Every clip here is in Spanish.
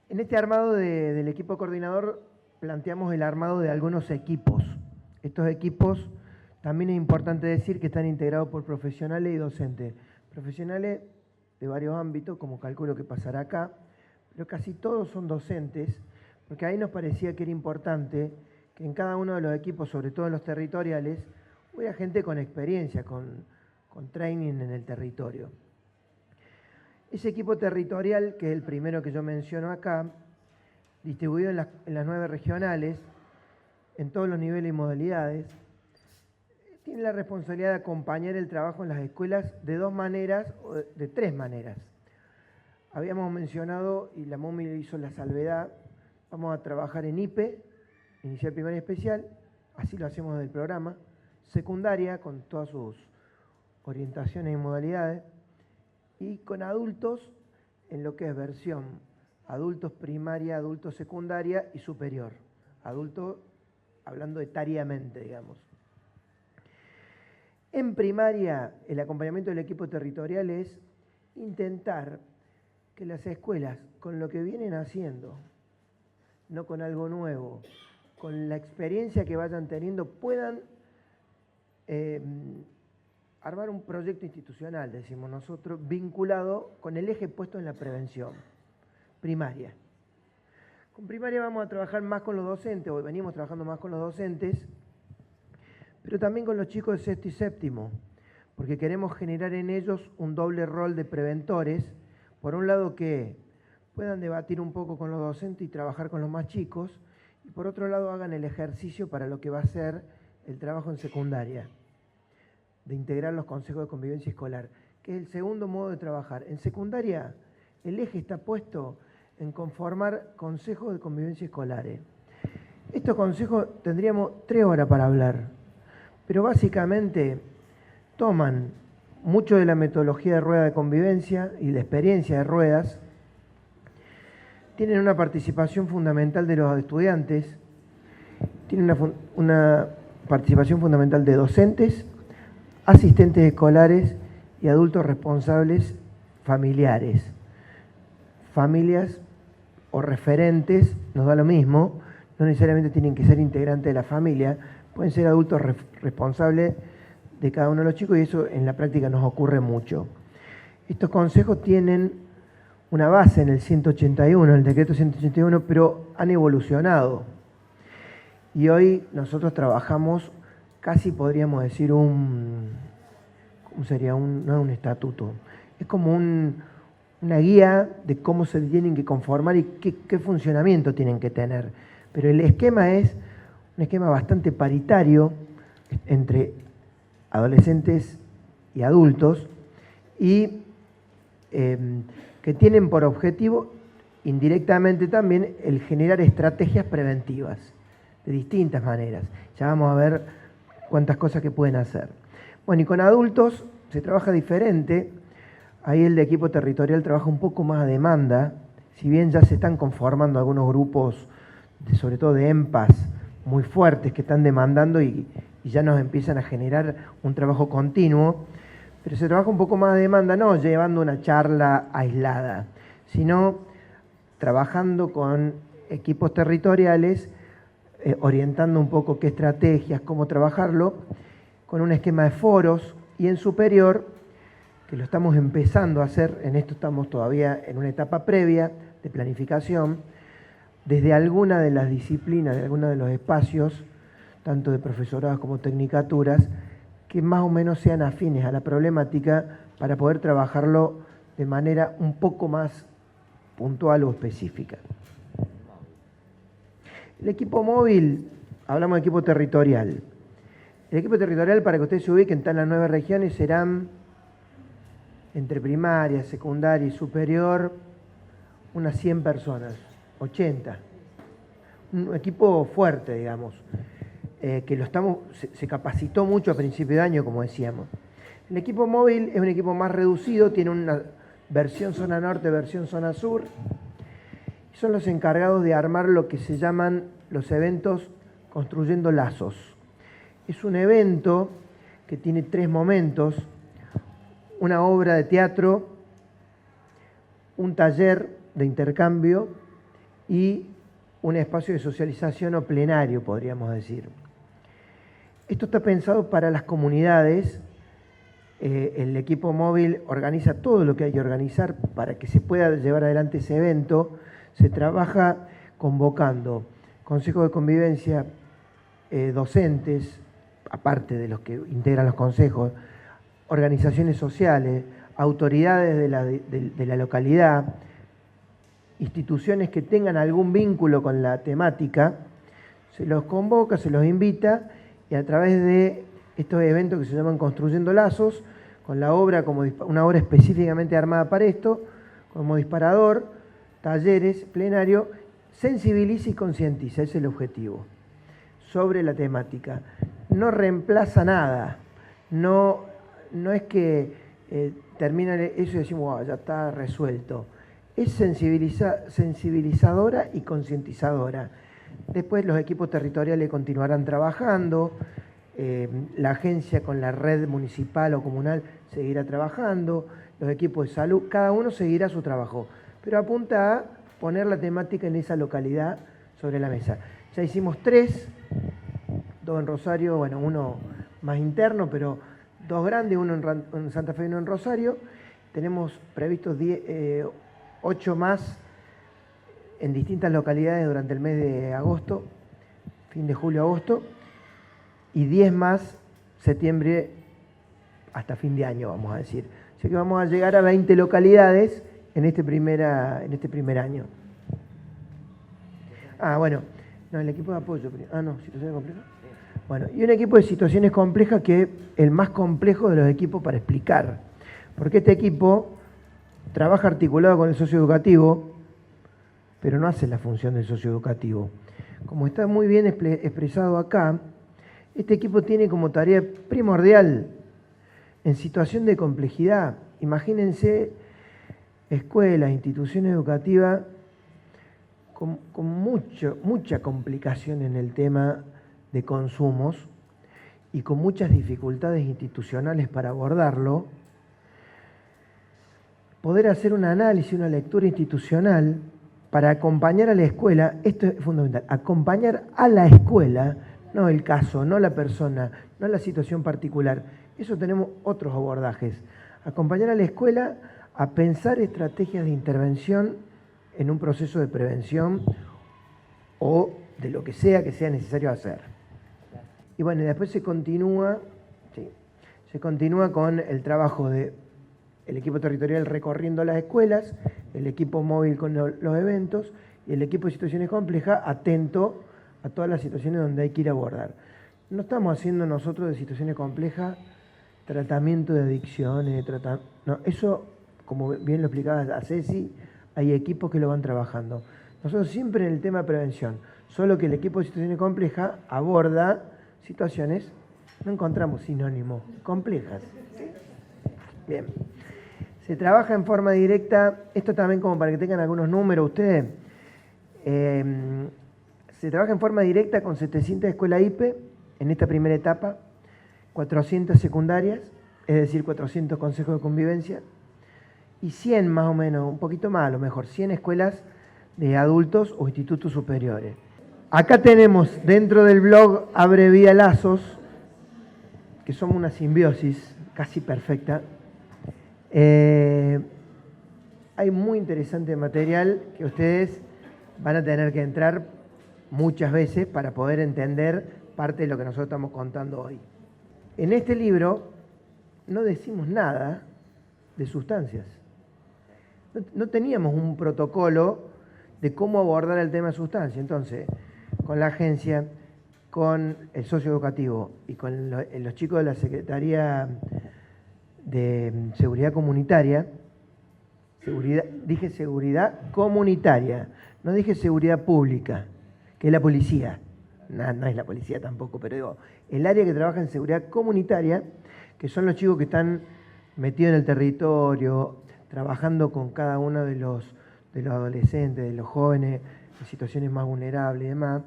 En este armado del equipo coordinador planteamos el armado de algunos equipos. Estos equipos también es importante decir que están integrados por profesionales y docentes. Profesionales de varios ámbitos, como calculo que pasará acá, pero casi todos son docentes, porque ahí nos parecía que era importante que en cada uno de los equipos, sobre todo en los territoriales, hubiera gente con experiencia, con training en el territorio. Ese equipo territorial, que es el primero que yo menciono acá, distribuido en las 9 regionales, en todos los niveles y modalidades, tiene la responsabilidad de acompañar el trabajo en las escuelas de 2 maneras o de 3 maneras. Habíamos mencionado, y la MOMI hizo la salvedad, vamos a trabajar en IPE, Inicial, Primaria y Especial, así lo hacemos del programa, secundaria, con todas sus orientaciones y modalidades, y con adultos en lo que es versión adultos primaria, adultos secundaria y superior. Adultos hablando etariamente, digamos. En primaria, el acompañamiento del equipo territorial es intentar que las escuelas, con lo que vienen haciendo, no con algo nuevo, con la experiencia que vayan teniendo, puedan armar un proyecto institucional, decimos nosotros, vinculado con el eje puesto en la prevención primaria. Con primaria vamos a trabajar más con los docentes, o venimos trabajando más con los docentes, pero también con los chicos de sexto y séptimo, porque queremos generar en ellos un doble rol de preventores, por un lado que puedan debatir un poco con los docentes y trabajar con los más chicos, y por otro lado hagan el ejercicio para lo que va a ser el trabajo en secundaria, de integrar los consejos de convivencia escolar, que es el segundo modo de trabajar. En secundaria, el eje está puesto en conformar consejos de convivencia escolares. Estos consejos tendríamos 3 horas para hablar, pero básicamente toman mucho de la metodología de rueda de convivencia y de experiencia de ruedas, tienen una participación fundamental de los estudiantes, tienen una participación fundamental de docentes, asistentes escolares y adultos responsables familiares. Familias o referentes, nos da lo mismo, no necesariamente tienen que ser integrantes de la familia, pueden ser adultos responsables de cada uno de los chicos y eso en la práctica nos ocurre mucho. Estos consejos tienen una base en el 181, el decreto 181, pero han evolucionado. Y hoy nosotros trabajamos casi podríamos decir ¿cómo sería? No es un estatuto, es como una guía de cómo se tienen que conformar y qué funcionamiento tienen que tener. Pero el esquema es un esquema bastante paritario entre adolescentes y adultos y que tienen por objetivo indirectamente también el generar estrategias preventivas de distintas maneras. Ya vamos a ver cuántas cosas que pueden hacer. Bueno, y con adultos se trabaja diferente. Ahí el de equipo territorial trabaja un poco más a demanda, si bien ya se están conformando algunos grupos, sobre todo de EMPAs, muy fuertes que están demandando y ya nos empiezan a generar un trabajo continuo, pero se trabaja un poco más a demanda, no llevando una charla aislada, sino trabajando con equipos territoriales, orientando un poco qué estrategias, cómo trabajarlo, con un esquema de foros, y en superior, que lo estamos empezando a hacer, en esto estamos todavía en una etapa previa de planificación, desde alguna de las disciplinas, de algunos de los espacios, tanto de profesorados como tecnicaturas, que más o menos sean afines a la problemática para poder trabajarlo de manera un poco más puntual o específica. El equipo móvil, hablamos de equipo territorial. El equipo territorial, para que ustedes se ubiquen, está en las 9 regiones, serán entre primaria, secundaria y superior, unas 100 personas, 80. Un equipo fuerte, digamos, que se capacitó mucho a principio de año, como decíamos. El equipo móvil es un equipo más reducido, tiene una versión zona norte, versión zona sur. Son los encargados de armar lo que se llaman los eventos Construyendo Lazos. Es un evento que tiene 3 momentos: una obra de teatro, un taller de intercambio y un espacio de socialización o plenario, podríamos decir. Esto está pensado para las comunidades. El equipo móvil organiza todo lo que hay que organizar para que se pueda llevar adelante ese evento. Se trabaja convocando consejos de convivencia, docentes, aparte de los que integran los consejos, organizaciones sociales, autoridades de la localidad, instituciones que tengan algún vínculo con la temática, se los convoca, se los invita y a través de estos eventos que se llaman Construyendo Lazos, con la obra como una obra específicamente armada para esto, como disparador, talleres, plenario, sensibiliza y concientiza, ese es el objetivo, sobre la temática. No reemplaza nada, no es que termina eso y decimos, ya está resuelto. Es sensibilizadora y concientizadora. Después los equipos territoriales continuarán trabajando, la agencia con la red municipal o comunal seguirá trabajando, los equipos de salud, cada uno seguirá su trabajo, pero apunta a poner la temática en esa localidad sobre la mesa. Ya hicimos 3, 2 en Rosario, bueno, uno más interno, pero 2 grandes, uno en Santa Fe y uno en Rosario. Tenemos previstos 8 más en distintas localidades durante el mes de agosto, fin de julio-agosto, y 10 más septiembre hasta fin de año, vamos a decir. Así que vamos a llegar a 20 localidades en este primer año. Bueno, no, el equipo de apoyo. Situaciones complejas. Bueno, y un equipo de situaciones complejas que es el más complejo de los equipos para explicar. Porque este equipo trabaja articulado con el socio educativo, pero no hace la función del socio educativo. Como está muy bien expresado acá, este equipo tiene como tarea primordial, en situación de complejidad, imagínense escuelas, instituciones educativas con mucha complicación en el tema de consumos y con muchas dificultades institucionales para abordarlo, poder hacer un análisis, una lectura institucional para acompañar a la escuela. Esto es fundamental, acompañar a la escuela, no el caso, no la persona, no la situación particular. Eso tenemos otros abordajes. Acompañar a la escuela a pensar estrategias de intervención en un proceso de prevención o de lo que sea necesario hacer. Y bueno, después se continúa con el trabajo del equipo territorial recorriendo las escuelas, el equipo móvil con los eventos y el equipo de situaciones complejas atento a todas las situaciones donde hay que ir a abordar. No estamos haciendo nosotros de situaciones complejas tratamiento de adicciones, no, eso, como bien lo explicaba a Ceci, hay equipos que lo van trabajando. Nosotros siempre en el tema de prevención, solo que el equipo de situaciones complejas aborda situaciones, no encontramos sinónimos, complejas. ¿Sí? Bien. Se trabaja en forma directa, esto también como para que tengan algunos números ustedes, se trabaja en forma directa con 700 escuelas IPE en esta primera etapa, 400 secundarias, es decir, 400 consejos de convivencia, y 100 más o menos, un poquito más a lo mejor, 100 escuelas de adultos o institutos superiores. Acá tenemos dentro del blog Abrevía Lazos, que somos una simbiosis casi perfecta. Hay muy interesante material que ustedes van a tener que entrar muchas veces para poder entender parte de lo que nosotros estamos contando hoy. En este libro no decimos nada de sustancias. No teníamos un protocolo de cómo abordar el tema de sustancias. Entonces, con la agencia, con el socio educativo y con los chicos de la Secretaría de Seguridad Comunitaria, dije seguridad comunitaria, no dije seguridad pública, que es la policía. No es la policía tampoco, pero digo, el área que trabaja en seguridad comunitaria, que son los chicos que están metidos en el territorio, trabajando con cada uno de los adolescentes, de los jóvenes en situaciones más vulnerables y demás,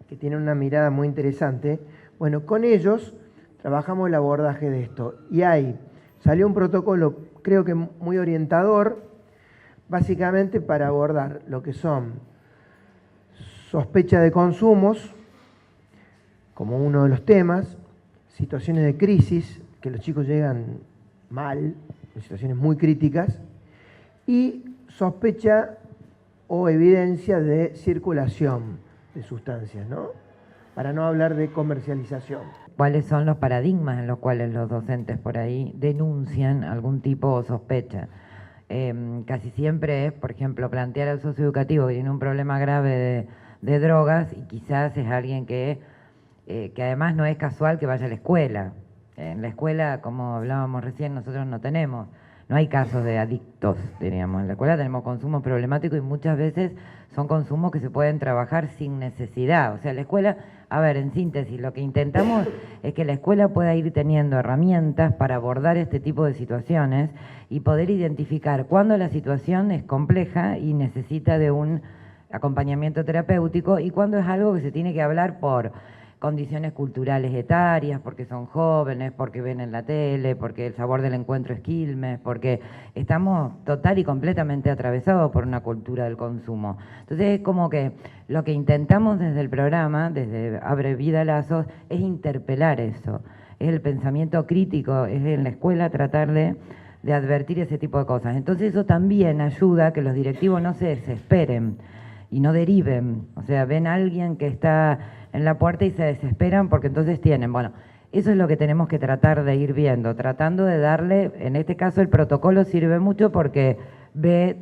que tienen una mirada muy interesante. Bueno, con ellos trabajamos el abordaje de esto. Y salió un protocolo, creo que muy orientador, básicamente para abordar lo que son sospecha de consumos como uno de los temas, situaciones de crisis, que los chicos llegan mal, en situaciones muy críticas, y sospecha o evidencia de circulación de sustancias, ¿no? Para no hablar de comercialización. ¿Cuáles son los paradigmas en los cuales los docentes por ahí denuncian algún tipo de sospecha? Casi siempre es, por ejemplo, plantear al socioeducativo que tiene un problema grave de drogas y quizás es alguien que además no es casual que vaya a la escuela. En la escuela, como hablábamos recién, nosotros no hay casos de adictos, diríamos. En la escuela tenemos consumos problemáticos y muchas veces son consumos que se pueden trabajar sin necesidad. O sea, la escuela, a ver, en síntesis, lo que intentamos es que la escuela pueda ir teniendo herramientas para abordar este tipo de situaciones y poder identificar cuándo la situación es compleja y necesita de un acompañamiento terapéutico y cuándo es algo que se tiene que hablar por condiciones culturales etarias, porque son jóvenes, porque ven en la tele, porque el sabor del encuentro es Quilmes, porque estamos total y completamente atravesados por una cultura del consumo. Entonces es como que lo que intentamos desde el programa, desde Abre Vida Lazos, es interpelar eso, es el pensamiento crítico, es en la escuela tratar de advertir ese tipo de cosas. Entonces eso también ayuda a que los directivos no se desesperen y no deriven, o sea, ven a alguien que está en la puerta y se desesperan porque entonces tienen, bueno, eso es lo que tenemos que tratar de ir viendo, tratando de darle, en este caso el protocolo sirve mucho porque ve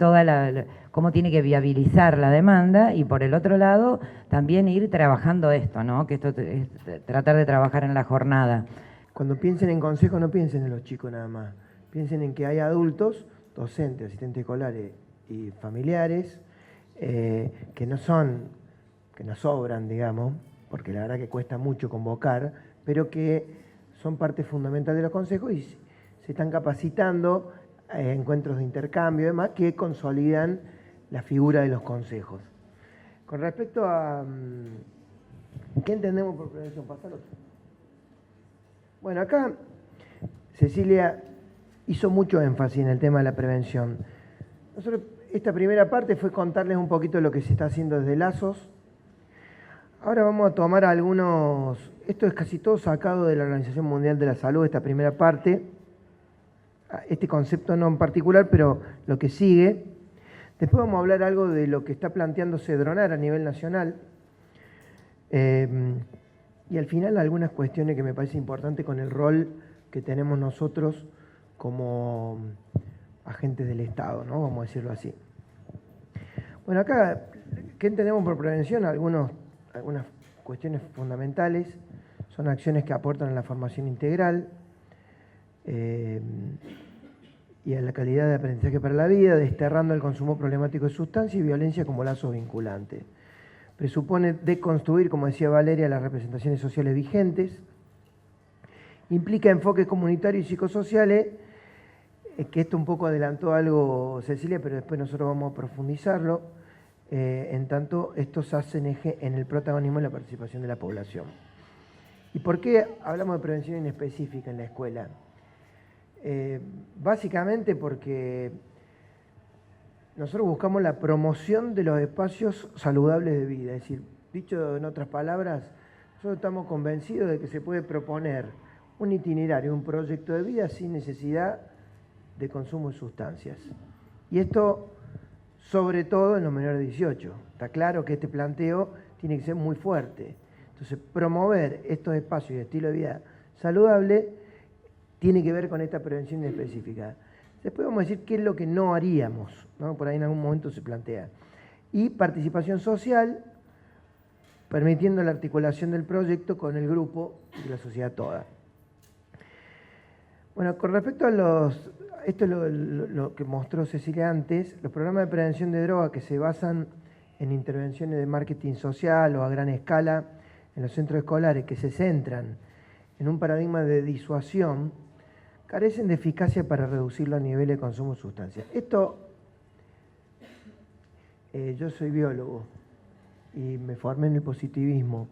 cómo tiene que viabilizar la demanda y por el otro lado también ir trabajando esto, ¿no? Que esto es tratar de trabajar en la jornada. Cuando piensen en consejos no piensen en los chicos nada más, piensen en que hay adultos, docentes, asistentes escolares y familiares que no sobran, digamos, porque la verdad que cuesta mucho convocar, pero que son parte fundamental de los consejos y se están capacitando encuentros de intercambio y demás que consolidan la figura de los consejos. Con respecto a ¿qué entendemos por prevención? Pásalo. Bueno, acá Cecilia hizo mucho énfasis en el tema de la prevención. Nosotros, esta primera parte fue contarles un poquito lo que se está haciendo desde Lazos. Ahora vamos a tomar esto es casi todo sacado de la Organización Mundial de la Salud, esta primera parte, este concepto no en particular, pero lo que sigue. Después vamos a hablar algo de lo que está planteando Cedronar a nivel nacional. Y al final algunas cuestiones que me parece importante con el rol que tenemos nosotros como agentes del Estado, ¿no? Vamos a decirlo así. Bueno, acá, ¿qué entendemos por prevención? Algunas cuestiones fundamentales son acciones que aportan a la formación integral y a la calidad de aprendizaje para la vida, desterrando el consumo problemático de sustancias y violencia como lazo vinculante. Presupone deconstruir, como decía Valeria, las representaciones sociales vigentes. Implica enfoques comunitarios y psicosociales, que esto un poco adelantó algo Cecilia, pero después nosotros vamos a profundizarlo. En tanto, estos hacen eje en el protagonismo y la participación de la población. ¿Y por qué hablamos de prevención inespecífica en la escuela? Básicamente porque nosotros buscamos la promoción de los espacios saludables de vida. Es decir, dicho en otras palabras, nosotros estamos convencidos de que se puede proponer un itinerario, un proyecto de vida sin necesidad de consumo de sustancias. Y esto sobre todo en los menores de 18. Está claro que este planteo tiene que ser muy fuerte. Entonces, promover estos espacios de estilo de vida saludable tiene que ver con esta prevención específica. Después vamos a decir qué es lo que no haríamos, ¿no? Por ahí en algún momento se plantea. Y participación social, permitiendo la articulación del proyecto con el grupo y la sociedad toda. Bueno, con respecto a esto es lo que mostró Cecilia antes, los programas de prevención de droga que se basan en intervenciones de marketing social o a gran escala en los centros escolares que se centran en un paradigma de disuasión, carecen de eficacia para reducir los niveles de consumo de sustancias. Yo soy biólogo y me formé en el positivismo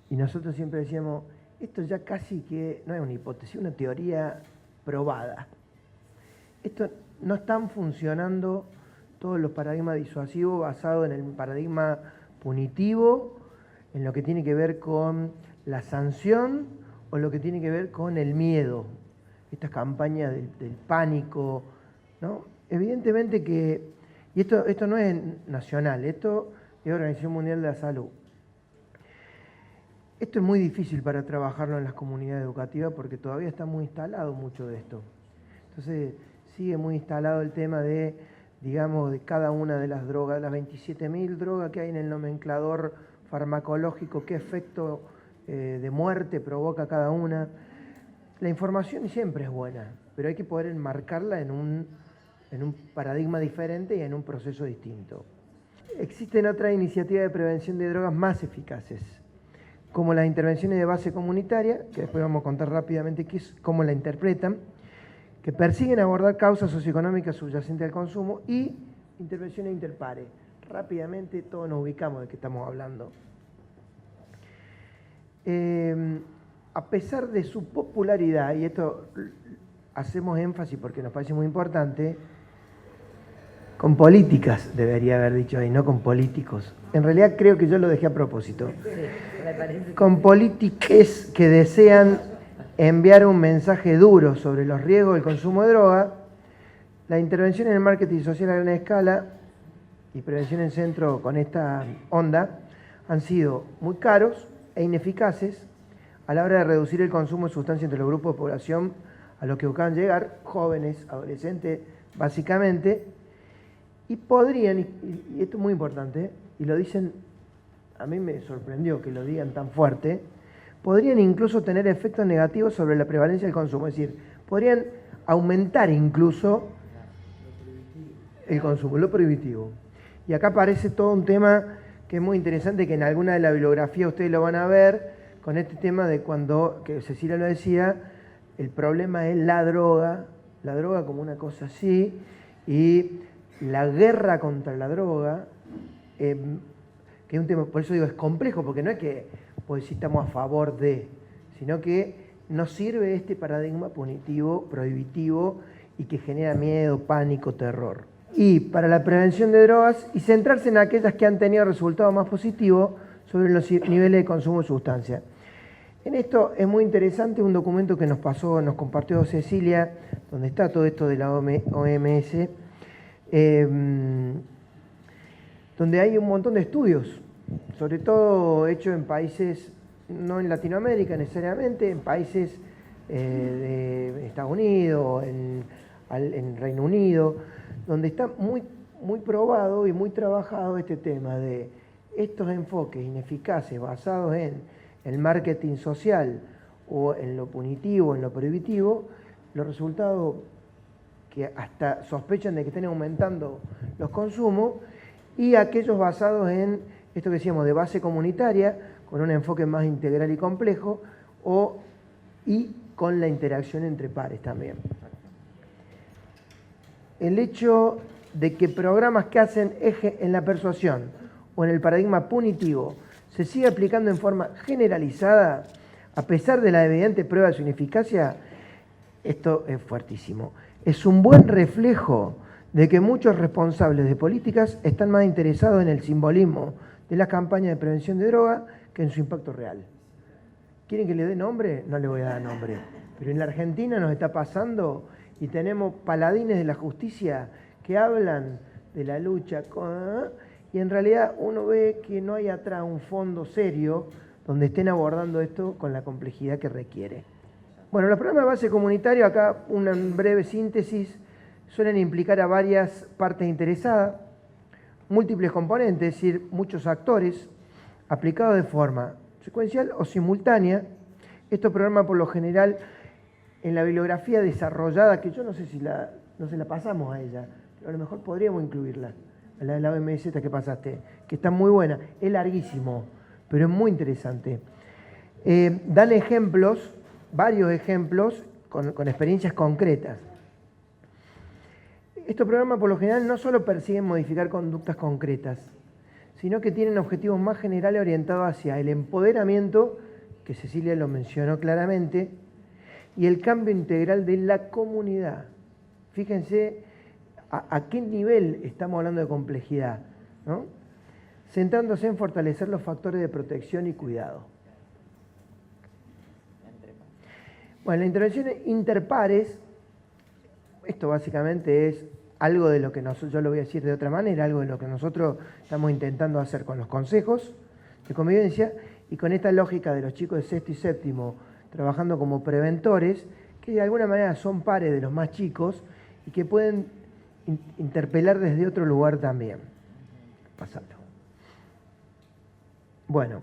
y nosotros siempre decíamos, esto ya casi que no es una hipótesis, una teoría probada. Esto no están funcionando todos los paradigmas disuasivos basados en el paradigma punitivo, en lo que tiene que ver con la sanción o lo que tiene que ver con el miedo, estas campañas del pánico, ¿no? Evidentemente que, y esto no es nacional, esto es Organización Mundial de la Salud. Esto es muy difícil para trabajarlo en las comunidades educativas porque todavía está muy instalado mucho de esto. Entonces sigue muy instalado el tema de, digamos, de cada una de las drogas, las 27.000 drogas que hay en el nomenclador farmacológico, qué efecto de muerte provoca cada una. La información siempre es buena, pero hay que poder enmarcarla en un paradigma diferente y en un proceso distinto. Existen otras iniciativas de prevención de drogas más eficaces, como las intervenciones de base comunitaria, que después vamos a contar rápidamente cómo la interpretan, que persiguen abordar causas socioeconómicas subyacentes al consumo, y intervenciones interpares. Rápidamente todos nos ubicamos de qué estamos hablando. A pesar de su popularidad, y esto hacemos énfasis porque nos parece muy importante, con políticas debería haber dicho ahí, no con políticos. En realidad creo que yo lo dejé a propósito. Con políticos que desean enviar un mensaje duro sobre los riesgos del consumo de droga, la intervención en el marketing social a gran escala y prevención en centro con esta onda han sido muy caros e ineficaces a la hora de reducir el consumo de sustancias entre los grupos de población a los que buscaban llegar, jóvenes, adolescentes, básicamente, y podrían, y esto es muy importante, y lo dicen, a mí me sorprendió que lo digan tan fuerte, podrían incluso tener efectos negativos sobre la prevalencia del consumo, es decir, podrían aumentar incluso el consumo, lo prohibitivo. Y acá aparece todo un tema que es muy interesante, que en alguna de la bibliografía ustedes lo van a ver, con este tema de cuando, que Cecilia lo decía, el problema es la droga como una cosa así, y la guerra contra la droga, que es un tema, por eso digo, es complejo, porque no es que pues, si estamos a favor de, sino que nos sirve este paradigma punitivo, prohibitivo, y que genera miedo, pánico, terror. Y para la prevención de drogas, y centrarse en aquellas que han tenido resultados más positivos sobre los niveles de consumo de sustancias. En esto es muy interesante un documento que nos compartió Cecilia, donde está todo esto de la OMS, donde hay un montón de estudios, sobre todo hechos en países, no en Latinoamérica necesariamente, en países de Estados Unidos, en Reino Unido, donde está muy, muy probado y muy trabajado este tema de estos enfoques ineficaces basados en el marketing social o en lo punitivo, en lo prohibitivo, los resultados que hasta sospechan de que estén aumentando los consumos, y aquellos basados en esto que decíamos de base comunitaria, con un enfoque más integral y complejo, y con la interacción entre pares también. El hecho de que programas que hacen eje en la persuasión o en el paradigma punitivo se sigue aplicando en forma generalizada, a pesar de la evidente prueba de su ineficacia, esto es fuertísimo. Es un buen reflejo de que muchos responsables de políticas están más interesados en el simbolismo de las campañas de prevención de droga que en su impacto real. ¿Quieren que le dé nombre? No le voy a dar nombre. Pero en la Argentina nos está pasando y tenemos paladines de la justicia que hablan de la lucha y en realidad uno ve que no hay atrás un fondo serio donde estén abordando esto con la complejidad que requiere. Bueno, los programas de base comunitario, acá una breve síntesis, suelen implicar a varias partes interesadas, múltiples componentes, es decir, muchos actores, aplicados de forma secuencial o simultánea. Estos programas, por lo general, en la bibliografía desarrollada, que yo no sé si no se la pasamos a ella, pero a lo mejor podríamos incluirla, a la de la OMS esta que pasaste, que está muy buena, es larguísimo, pero es muy interesante. Dan ejemplos, varios ejemplos, con experiencias concretas. Estos programas por lo general no solo persiguen modificar conductas concretas, sino que tienen objetivos más generales orientados hacia el empoderamiento, que Cecilia lo mencionó claramente, y el cambio integral de la comunidad. Fíjense a qué nivel estamos hablando de complejidad, ¿no? centrándose en fortalecer los factores de protección y cuidado. Bueno, la intervención interpares, esto básicamente es algo de lo que nosotros, yo lo voy a decir de otra manera, algo de lo que nosotros estamos intentando hacer con los consejos de convivencia y con esta lógica de los chicos de sexto y séptimo trabajando como preventores, que de alguna manera son pares de los más chicos y que pueden interpelar desde otro lugar también. Pasalo. Bueno,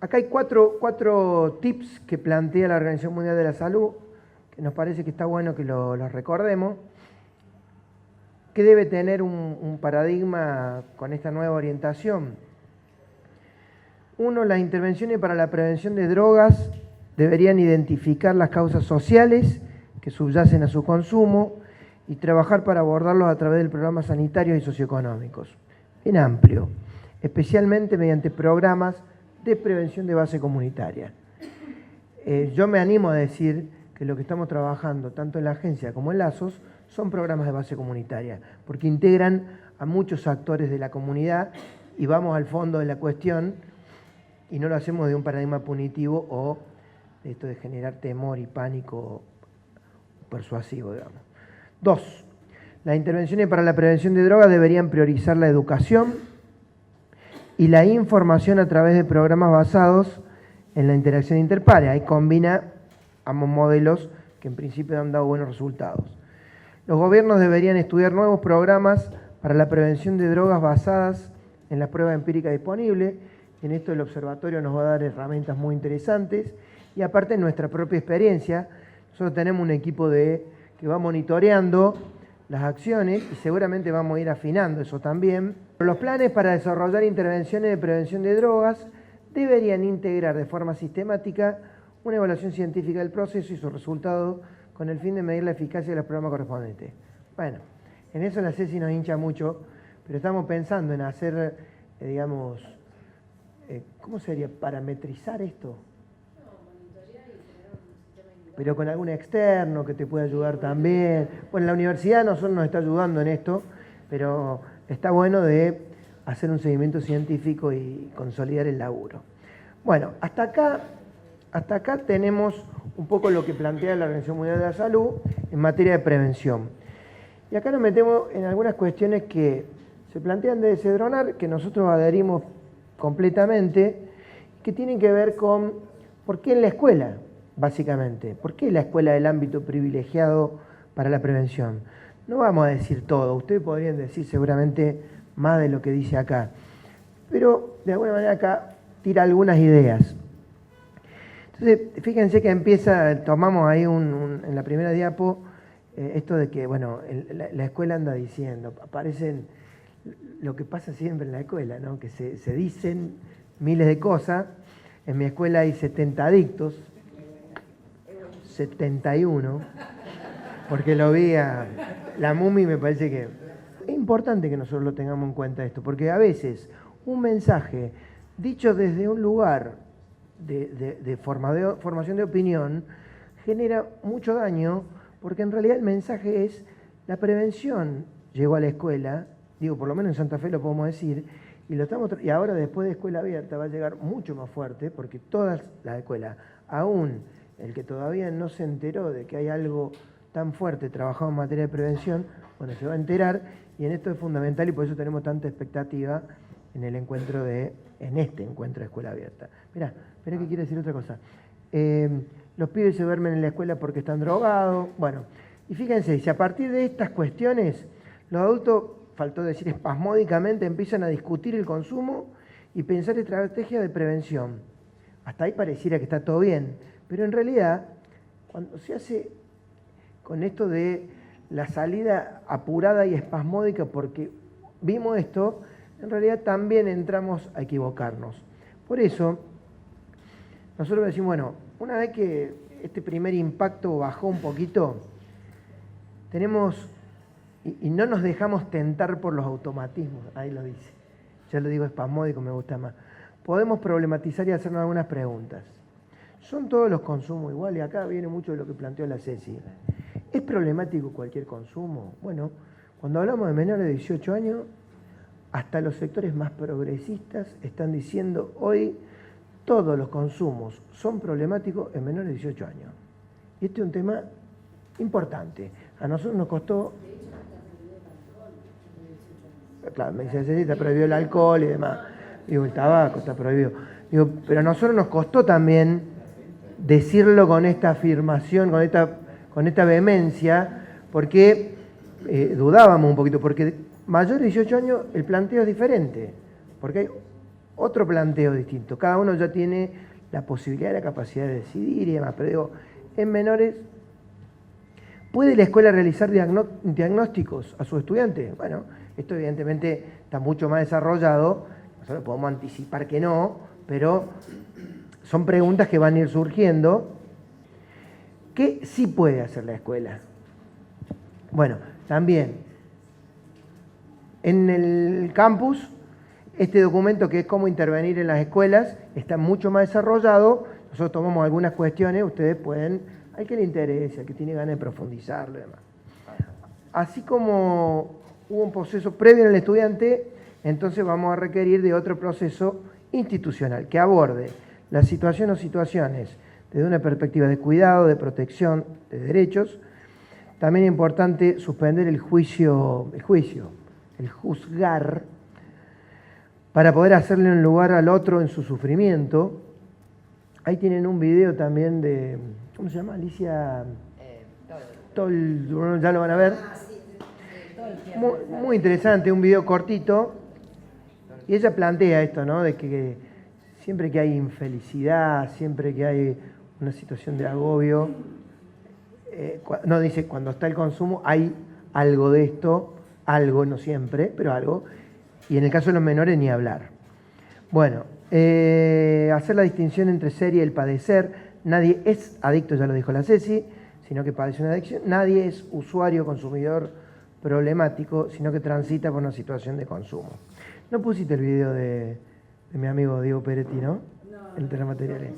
acá hay cuatro tips que plantea la Organización Mundial de la Salud, que nos parece que está bueno que los recordemos, que debe tener un paradigma con esta nueva orientación. Uno, las intervenciones para la prevención de drogas deberían identificar las causas sociales que subyacen a su consumo y trabajar para abordarlos a través de programas sanitarios y socioeconómicos, en amplio, especialmente mediante programas de prevención de base comunitaria. Yo me animo a decir que lo que estamos trabajando, tanto en la agencia como en Lazos, son programas de base comunitaria, porque integran a muchos actores de la comunidad y vamos al fondo de la cuestión y no lo hacemos de un paradigma punitivo o de esto de generar temor y pánico persuasivo, digamos. 2. Las intervenciones para la prevención de drogas deberían priorizar la educación y la información a través de programas basados en la interacción interpares. Ahí combina ambos modelos que en principio han dado buenos resultados. Los gobiernos deberían estudiar nuevos programas para la prevención de drogas basadas en la prueba empírica disponible. En esto el observatorio nos va a dar herramientas muy interesantes y aparte en nuestra propia experiencia, nosotros tenemos un equipo que va monitoreando las acciones y seguramente vamos a ir afinando eso también. Los planes para desarrollar intervenciones de prevención de drogas deberían integrar de forma sistemática una evaluación científica del proceso y sus resultados con el fin de medir la eficacia de los programas correspondientes. Bueno, en eso la CESI nos hincha mucho, pero estamos pensando en hacer, digamos, ¿cómo sería? ¿Parametrizar esto? Pero con algún externo que te pueda ayudar también. Bueno, la universidad a nosotros nos está ayudando en esto, pero está bueno de hacer un seguimiento científico y consolidar el laburo. Bueno, hasta acá tenemos un poco lo que plantea la Organización Mundial de la Salud en materia de prevención. Y acá nos metemos en algunas cuestiones que se plantean de Cedronar, que nosotros adherimos completamente, que tienen que ver con por qué en la escuela, básicamente. ¿Por qué la escuela es el ámbito privilegiado para la prevención? No vamos a decir todo, ustedes podrían decir seguramente más de lo que dice acá, pero de alguna manera acá tira algunas ideas. Entonces, fíjense que empieza, tomamos ahí en la primera diapo, esto de que, bueno, la escuela anda diciendo, aparecen lo que pasa siempre en la escuela, ¿no? Que se dicen miles de cosas. En mi escuela hay 70 adictos, 71, porque lo vi a la Mumi, me parece que es importante que nosotros lo tengamos en cuenta esto, porque a veces un mensaje dicho desde un lugar de formación de opinión genera mucho daño, porque en realidad el mensaje es la prevención llegó a la escuela, digo, por lo menos en Santa Fe lo podemos decir, y ahora después de escuela abierta va a llegar mucho más fuerte, porque todas las escuelas, aún el que todavía no se enteró de que hay algo tan fuerte trabajado en materia de prevención, bueno, se va a enterar, y en esto es fundamental y por eso tenemos tanta expectativa en este encuentro de escuela abierta. Mirá, esperá que quiero decir otra cosa. Los pibes se duermen en la escuela porque están drogados. Bueno, y fíjense, si a partir de estas cuestiones los adultos, faltó decir espasmódicamente, empiezan a discutir el consumo y pensar estrategias de prevención. Hasta ahí pareciera que está todo bien, pero en realidad, cuando se hace con esto de la salida apurada y espasmódica porque vimos esto, en realidad también entramos a equivocarnos. Por eso, nosotros decimos, bueno, una vez que este primer impacto bajó un poquito, tenemos, y no nos dejamos tentar por los automatismos, ahí lo dice, ya lo digo espasmódico, me gusta más, podemos problematizar y hacernos algunas preguntas. ¿Son todos los consumos iguales? Y acá viene mucho de lo que planteó la Ceci. ¿Es problemático cualquier consumo? Bueno, cuando hablamos de menores de 18 años, hasta los sectores más progresistas están diciendo hoy todos los consumos son problemáticos en menores de 18 años. Y este es un tema importante. A nosotros nos costó... Claro, me dice, sí, está prohibido el alcohol y demás. Digo, el tabaco está prohibido. Digo, pero a nosotros nos costó también decirlo con esta afirmación, con esta vehemencia, porque dudábamos un poquito, porque mayores de 18 años el planteo es diferente, porque hay otro planteo distinto. Cada uno ya tiene la posibilidad y la capacidad de decidir y demás, pero digo, en menores, ¿puede la escuela realizar diagnósticos a sus estudiantes? Bueno, esto evidentemente está mucho más desarrollado, nosotros podemos anticipar que no, pero son preguntas que van a ir surgiendo. ¿Qué sí puede hacer la escuela? Bueno, también en el campus, este documento que es cómo intervenir en las escuelas está mucho más desarrollado. Nosotros tomamos algunas cuestiones, ustedes pueden, al que le interese, al que tiene ganas de profundizarlo y demás. Así como hubo un proceso previo en el estudiante, entonces vamos a requerir de otro proceso institucional que aborde la situación o situaciones desde una perspectiva de cuidado, de protección de derechos. También es importante suspender el juzgar, para poder hacerle un lugar al otro en su sufrimiento. Ahí tienen un video también de, ¿cómo se llama? Alicia Tol, ya lo van a ver. Muy interesante, un video cortito. Y ella plantea esto, ¿no? De que siempre que hay infelicidad, siempre que hay una situación de agobio, no dice, cuando está el consumo hay algo de esto, algo, no siempre, pero algo. Y en el caso de los menores, ni hablar. Bueno, hacer la distinción entre ser y el padecer. Nadie es adicto, ya lo dijo la Ceci, sino que padece una adicción. Nadie es usuario, consumidor problemático, sino que transita por una situación de consumo. ¿No pusiste el video de mi amigo Diego Peretti, no? El de los materiales.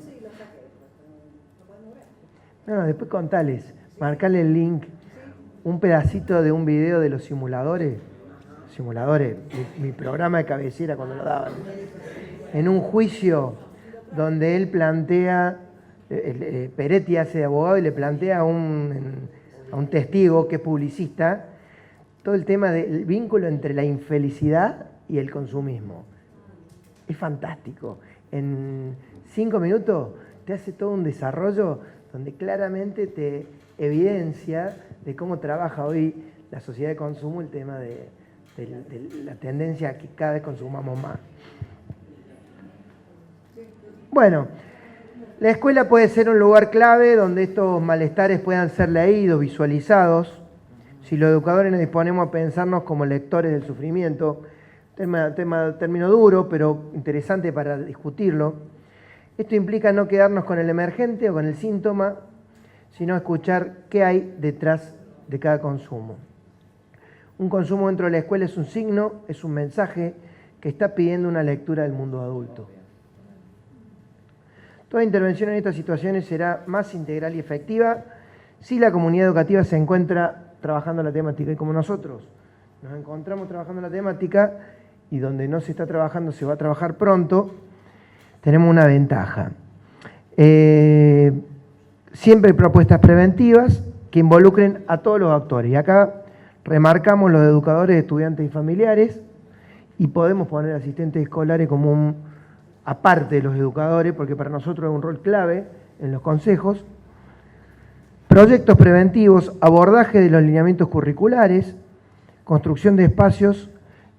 No, después contales, marcale el link, un pedacito de un video de los simuladores, mi programa de cabecera cuando lo daban, en un juicio donde él plantea, Peretti hace de abogado y le plantea a un testigo que es publicista, todo el tema del vínculo entre la infelicidad y el consumismo. Es fantástico. En 5 minutos te hace todo un desarrollo donde claramente te evidencia de cómo trabaja hoy la sociedad de consumo el tema de la tendencia a que cada vez consumamos más. Bueno, la escuela puede ser un lugar clave donde estos malestares puedan ser leídos, visualizados. Si los educadores nos disponemos a pensarnos como lectores del sufrimiento, término duro, pero interesante para discutirlo. Esto implica no quedarnos con el emergente o con el síntoma, sino escuchar qué hay detrás de cada consumo. Un consumo dentro de la escuela es un signo, es un mensaje que está pidiendo una lectura del mundo adulto. Toda intervención en estas situaciones será más integral y efectiva si la comunidad educativa se encuentra trabajando la temática. Y como nosotros nos encontramos trabajando la temática y donde no se está trabajando se va a trabajar pronto, tenemos una ventaja. Siempre propuestas preventivas que involucren a todos los actores. Y acá remarcamos los educadores, estudiantes y familiares, y podemos poner asistentes escolares como aparte de los educadores, porque para nosotros es un rol clave en los consejos. Proyectos preventivos, abordaje de los lineamientos curriculares, construcción de espacios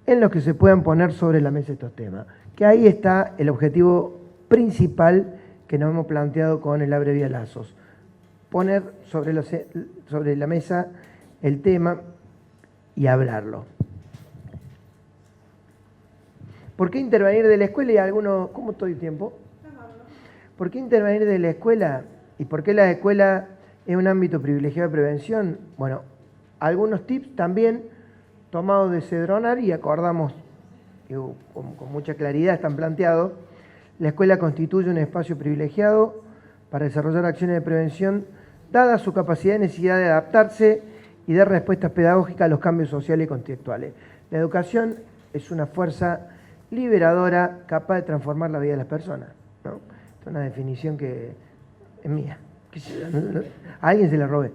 en los que se puedan poner sobre la mesa estos temas. Que ahí está el objetivo principal que nos hemos planteado con el Abre Vía Lazos. Poner sobre la mesa el tema y hablarlo. ¿Por qué intervenir de la escuela? Y algunos, ¿cómo estoy de tiempo? ¿Por qué intervenir de la escuela? ¿Y por qué la escuela es un ámbito privilegiado de prevención? Bueno, algunos tips también tomados de Cedronar y acordamos que con mucha claridad están planteados. La escuela constituye un espacio privilegiado para desarrollar acciones de prevención, dada su capacidad y necesidad de adaptarse y dar respuestas pedagógicas a los cambios sociales y contextuales. La educación es una fuerza liberadora capaz de transformar la vida de las personas, ¿no? Es una definición que es mía. A alguien se la robé.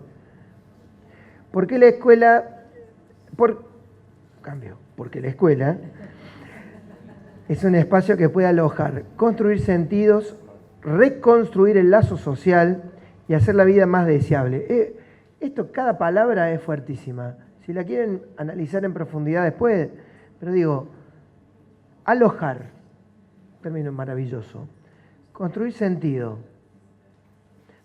¿Por qué la escuela? Porque la escuela es un espacio que puede alojar, construir sentidos, reconstruir el lazo social y hacer la vida más deseable. Cada palabra es fuertísima. Si la quieren analizar en profundidad después, pero digo, alojar, término maravilloso, construir sentido,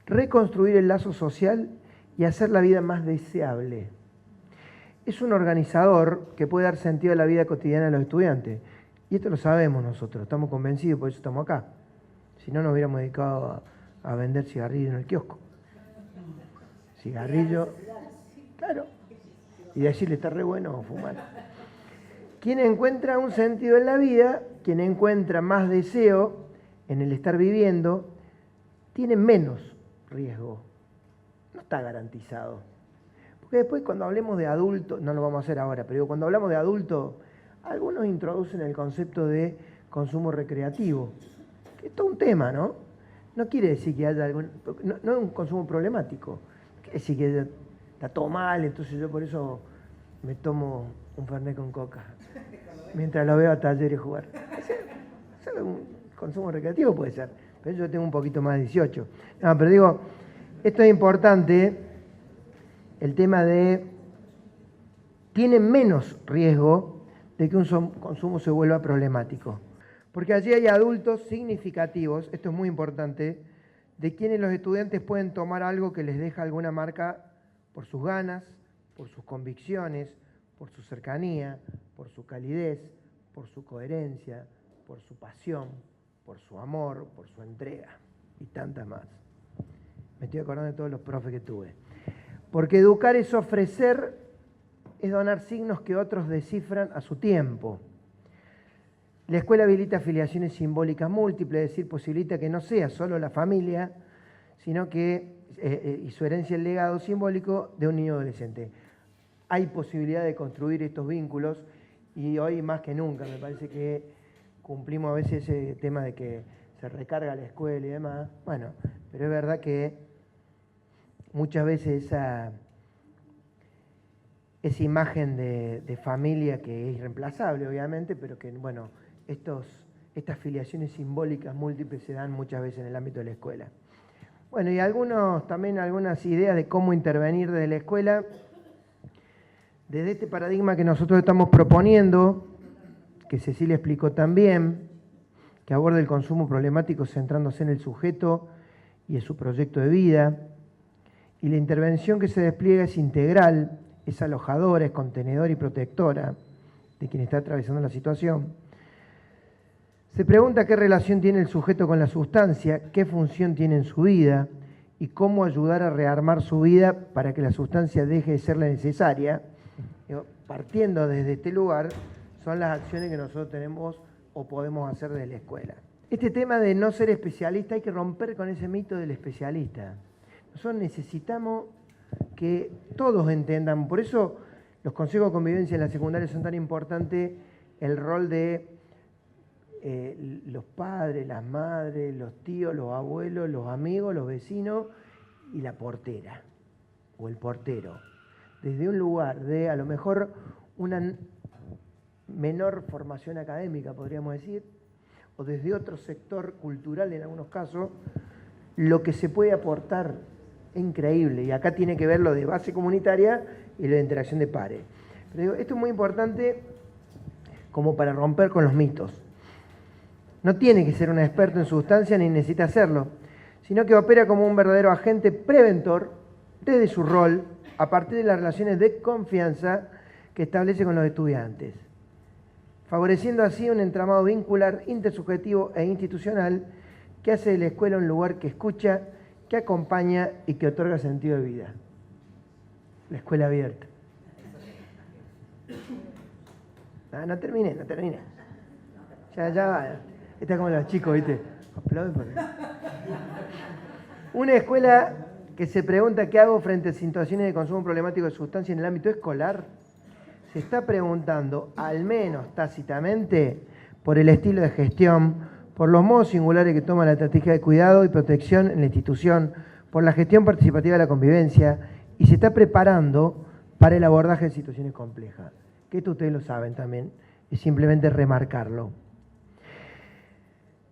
reconstruir el lazo social y hacer la vida más deseable. Es un organizador que puede dar sentido a la vida cotidiana de los estudiantes. Y esto lo sabemos nosotros, estamos convencidos, por eso estamos acá. Si no, nos hubiéramos dedicado a vender cigarrillos en el kiosco. Cigarrillo, claro. Y decirle, está re bueno fumar. Quien encuentra un sentido en la vida, quien encuentra más deseo en el estar viviendo, tiene menos riesgo. No está garantizado. Porque después cuando hablemos de adultos, no lo vamos a hacer ahora, pero cuando hablamos de adultos, algunos introducen el concepto de consumo recreativo, que es todo un tema, ¿no? No quiere decir que haya algún... No es un consumo problemático. Quiere decir que está todo mal, entonces yo por eso me tomo un fernet con coca, mientras lo veo a Talleres jugar. Es un consumo recreativo puede ser, pero yo tengo un poquito más de 18. No, pero digo, esto es importante, el tema de... Tiene menos riesgo de que un consumo se vuelva problemático. Porque allí hay adultos significativos, esto es muy importante, de quienes los estudiantes pueden tomar algo que les deja alguna marca por sus ganas, por sus convicciones, por su cercanía, por su calidez, por su coherencia, por su pasión, por su amor, por su entrega y tantas más. Me estoy acordando de todos los profes que tuve. Porque educar es ofrecer, es donar signos que otros descifran a su tiempo. La escuela habilita afiliaciones simbólicas múltiples, es decir, posibilita que no sea solo la familia, sino que, y su herencia el legado simbólico de un niño adolescente. Hay posibilidad de construir estos vínculos y hoy más que nunca me parece que cumplimos a veces ese tema de que se recarga la escuela y demás. Bueno, pero es verdad que muchas veces esa imagen de familia que es irreemplazable, obviamente, pero que, bueno, estas filiaciones simbólicas múltiples se dan muchas veces en el ámbito de la escuela. Bueno, y también algunas ideas de cómo intervenir desde la escuela, desde este paradigma que nosotros estamos proponiendo, que Cecilia explicó también, que aborda el consumo problemático centrándose en el sujeto y en su proyecto de vida, y la intervención que se despliega es integral, es alojadora, es contenedora y protectora de quien está atravesando la situación. Se pregunta qué relación tiene el sujeto con la sustancia, qué función tiene en su vida y cómo ayudar a rearmar su vida para que la sustancia deje de ser la necesaria. Partiendo desde este lugar, son las acciones que nosotros tenemos o podemos hacer desde la escuela. Este tema de no ser especialista, hay que romper con ese mito del especialista. Nosotros necesitamos que todos entendan, por eso los consejos de convivencia en la secundaria son tan importantes, el rol de los padres, las madres, los tíos, los abuelos, los amigos, los vecinos y la portera o el portero. Desde un lugar de a lo mejor una menor formación académica, podríamos decir, o desde otro sector cultural en algunos casos, lo que se puede aportar es increíble. Y acá tiene que ver lo de base comunitaria y lo de interacción de pares. Pero digo, esto es muy importante como para romper con los mitos. No tiene que ser un experto en sustancia ni necesita hacerlo, sino que opera como un verdadero agente preventor desde su rol a partir de las relaciones de confianza que establece con los estudiantes, favoreciendo así un entramado vincular, intersubjetivo e institucional que hace de la escuela un lugar que escucha, que acompaña y que otorga sentido de vida. La escuela abierta. No terminé. Ya va. Está como los chicos, ¿viste? Aplauden por ahí. Una escuela que se pregunta qué hago frente a situaciones de consumo problemático de sustancias en el ámbito escolar se está preguntando, al menos tácitamente, por el estilo de gestión, por los modos singulares que toma la estrategia de cuidado y protección en la institución, por la gestión participativa de la convivencia, y se está preparando para el abordaje de situaciones complejas. Que esto ustedes lo saben también, es simplemente remarcarlo.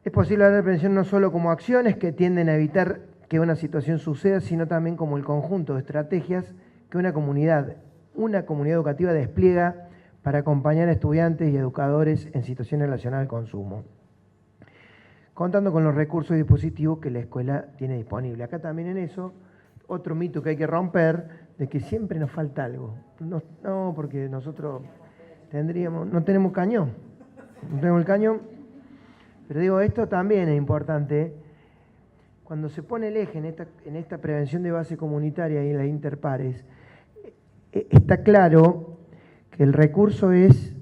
Es posible hablar de prevención no solo como acciones que tienden a evitar que una situación suceda, sino también como el conjunto de estrategias que una comunidad educativa despliega para acompañar a estudiantes y educadores en situaciones relacionadas al consumo, contando con los recursos y dispositivos que la escuela tiene disponible. Acá también en eso, otro mito que hay que romper, de que siempre nos falta algo. No, porque nosotros no tenemos cañón. No tenemos el cañón. Pero digo, esto también es importante. Cuando se pone el eje en esta prevención de base comunitaria y en las interpares, está claro que el recurso es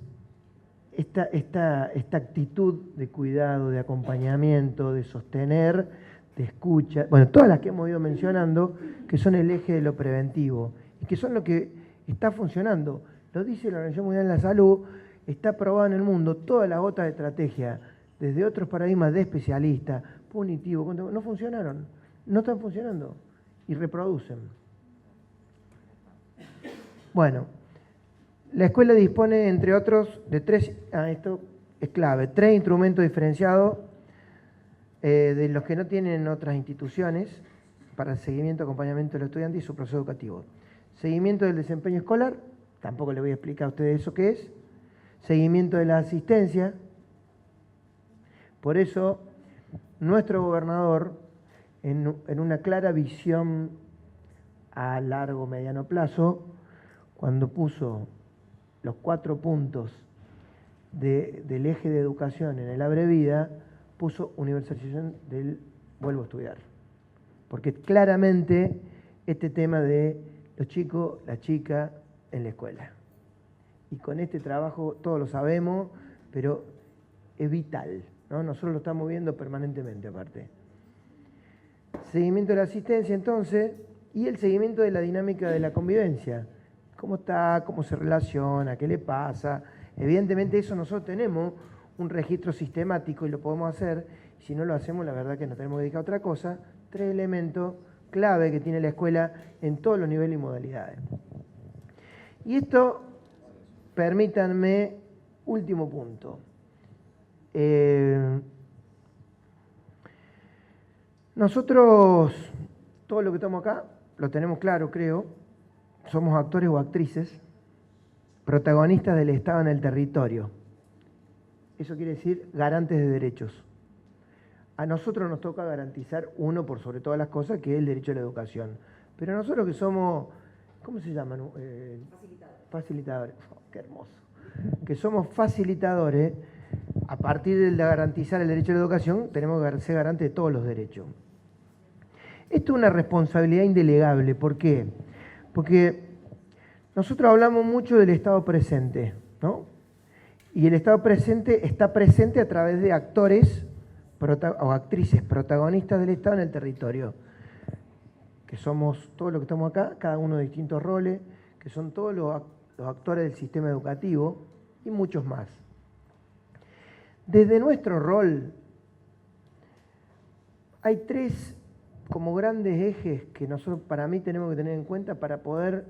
esta actitud de cuidado, de acompañamiento, de sostener, de escucha, bueno, todas las que hemos ido mencionando, que son el eje de lo preventivo y que son lo que está funcionando. Lo dice la Organización Mundial de la Salud, está probado en el mundo, todas las otras estrategias, desde otros paradigmas de especialistas, punitivo, no funcionaron, no están funcionando y reproducen. Bueno, la escuela dispone, entre otros, de esto es clave, 3 instrumentos diferenciados de los que no tienen otras instituciones para el seguimiento y acompañamiento de los estudiantes y su proceso educativo. Seguimiento del desempeño escolar, tampoco le voy a explicar a ustedes eso qué es. Seguimiento de la asistencia. Por eso, nuestro gobernador, en una clara visión a largo, mediano plazo, cuando puso los 4 puntos del eje de educación en el Abre Vida, puso universalización del vuelvo a estudiar. Porque claramente este tema de los chicos, la chica en la escuela. Y con este trabajo todos lo sabemos, pero es vital, ¿no? Nosotros lo estamos viendo permanentemente aparte. Seguimiento de la asistencia entonces, y el seguimiento de la dinámica de la convivencia. ¿Cómo está? ¿Cómo se relaciona? ¿Qué le pasa? Evidentemente eso nosotros tenemos un registro sistemático y lo podemos hacer. Si no lo hacemos, la verdad que nos tenemos que dedicar a otra cosa. 3 elementos clave que tiene la escuela en todos los niveles y modalidades. Y esto, permítanme, último punto. Nosotros, todo lo que estamos acá, lo tenemos claro, creo. Somos actores o actrices, protagonistas del Estado en el territorio. Eso quiere decir garantes de derechos. A nosotros nos toca garantizar uno por sobre todas las cosas, que es el derecho a la educación. Pero nosotros que somos, ¿cómo se llaman? Facilitadores. Oh, qué hermoso. Que somos facilitadores, a partir de garantizar el derecho a la educación, tenemos que ser garantes de todos los derechos. Esto es una responsabilidad indelegable. ¿Por qué? Porque nosotros hablamos mucho del Estado presente, ¿no? Y el Estado presente está presente a través de actores o actrices protagonistas del Estado en el territorio, que somos todos los que estamos acá, cada uno de distintos roles, que son todos los actores del sistema educativo y muchos más. Desde nuestro rol hay 3 como grandes ejes que nosotros para mí tenemos que tener en cuenta para poder,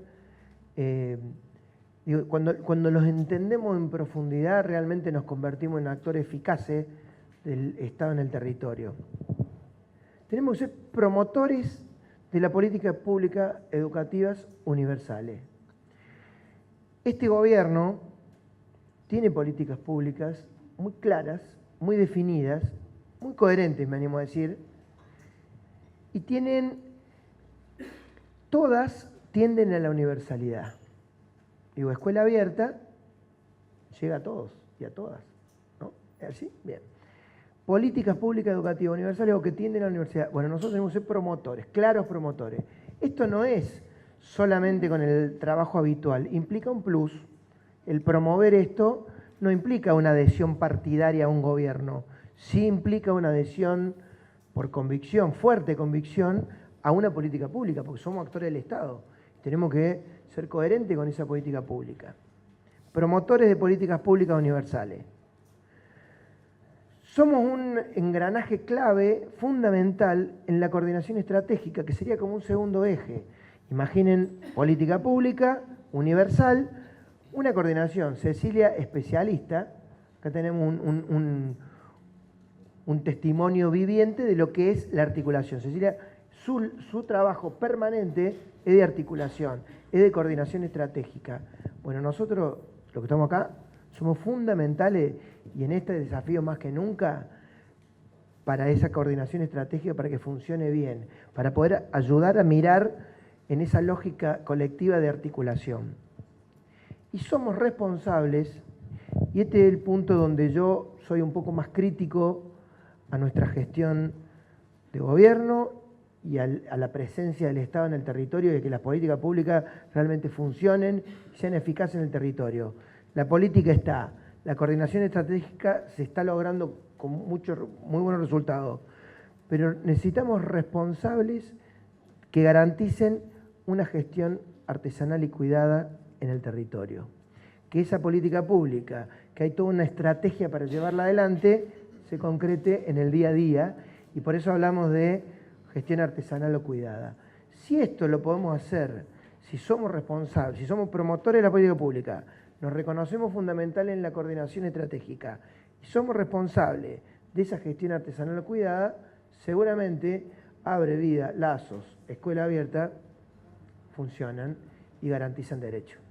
cuando los entendemos en profundidad, realmente nos convertimos en actores eficaces del Estado en el territorio. Tenemos que ser promotores de la política pública educativas universales. Este gobierno tiene políticas públicas muy claras, muy definidas, muy coherentes, me animo a decir, y todas tienden a la universalidad. Digo, escuela abierta llega a todos y a todas, ¿no? ¿Es así? Bien. Políticas públicas educativas universales o que tienden a la universidad. Bueno, nosotros tenemos que ser promotores, claros promotores. Esto no es solamente con el trabajo habitual, implica un plus. El promover esto no implica una adhesión partidaria a un gobierno, sí implica una adhesión por convicción, fuerte convicción, a una política pública, porque somos actores del Estado. Tenemos que ser coherentes con esa política pública. promotores de políticas públicas universales. Somos un engranaje clave, fundamental, en la coordinación estratégica, que sería como un segundo eje. Imaginen política pública, universal, una coordinación. Cecilia, especialista, acá tenemos un testimonio viviente de lo que es la articulación. Cecilia, su trabajo permanente es de articulación, es de coordinación estratégica. Bueno, nosotros, los que estamos acá, somos fundamentales y en este desafío más que nunca para esa coordinación estratégica, para que funcione bien, para poder ayudar a mirar en esa lógica colectiva de articulación. Y somos responsables, y este es el punto donde yo soy un poco más crítico a nuestra gestión de gobierno y a la presencia del Estado en el territorio y de que las políticas públicas realmente funcionen y sean eficaces en el territorio. La política está, la coordinación estratégica se está logrando con muy buenos resultados, pero necesitamos responsables que garanticen una gestión artesanal y cuidada en el territorio. Que esa política pública, que hay toda una estrategia para llevarla adelante, se concrete en el día a día, y por eso hablamos de gestión artesanal o cuidada. Si esto lo podemos hacer, si somos responsables, si somos promotores de la política pública, nos reconocemos fundamentales en la coordinación estratégica y somos responsables de esa gestión artesanal o cuidada, seguramente Abre Vida, Lazos, Escuela Abierta funcionan y garantizan derechos.